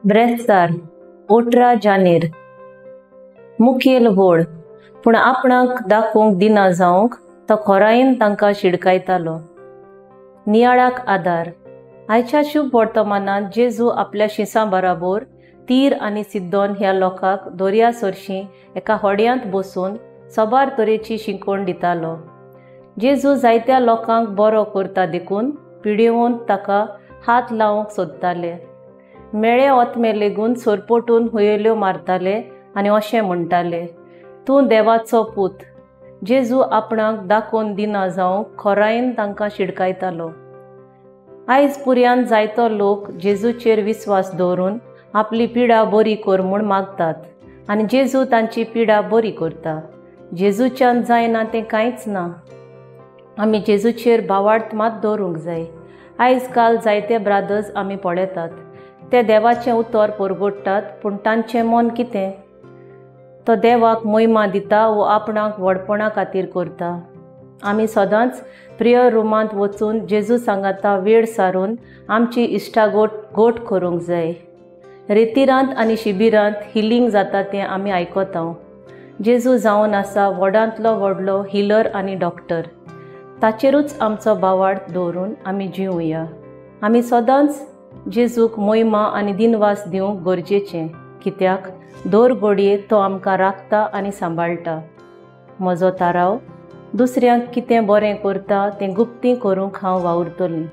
ब्रेस्तार 18 जानेर मुखेल व्हड पूण आपणाक दाखोवंक दिना जावंक तो खोरायेन तांकां शिडकायतालो। नियाळाक आदार आयच्या शुभ वर्तमानांत जेजू आपल्या शिंसां बराबर तीर आनी सिद्धोन ह्या लोकांक दर्या सरशीं एका होड्यांत बसून सोबार तरेची शिकवण दितालो। जेजू जायत्या लोकांक बरो करता देखून पिडेवून ताका हात लावंक सोदताले। मेळे ओतमे लेगून सोरपटून हुयेल्यो मारताले आनी अशें म्हणटाले, तूं देवाचो पूत। जेजू आपणाक दाखोवन दिना जावंक खोरायेन तांकां शिडकायतालो। आयज पुर्यान जायतो लोक जेजूचेर विस्वास दवरून आपली पिडा बरी कर म्हूण मागतात आनी जेजू तांची पिडा बरी करता। जेजूच्यान जायना तें कांयच ना। आमी जेजूचेर भावार्थ मात दवरूंक जाय। आयज काल जायते ब्रादर्स आमी पळयतात, ते देवाचें उतर परगडटात, पूण तांचें मन कितें? तो देवाक महिमा दिता वो आपणाक व्हडपणा खातीर करता। आमी सदांच प्रेयर रुमांत वचून जेजू सांगाता वेळ सारून आमची इश्टा गोट करूंक जाय। रेतिरांत आनी शिबिरांत हिलींग जाता तें आमी आयकतां। जेजू जावन आसा व्हडांतलो व्हडलो हिलर आनी डॉक्टर। ताचेरूच आमचो भावार्थ दवरून आमी जिवुया। आमी सदांच जेजूक महिमा आनी दिनवास दिवंक गरजेचें, कित्याक दर घडये तो आमकां राखता आनी सांबाळटा। म्हजो थाराव दुसऱ्यांक कितें बरें करता तें गुप्ती करूंक हांव वावुरतलें।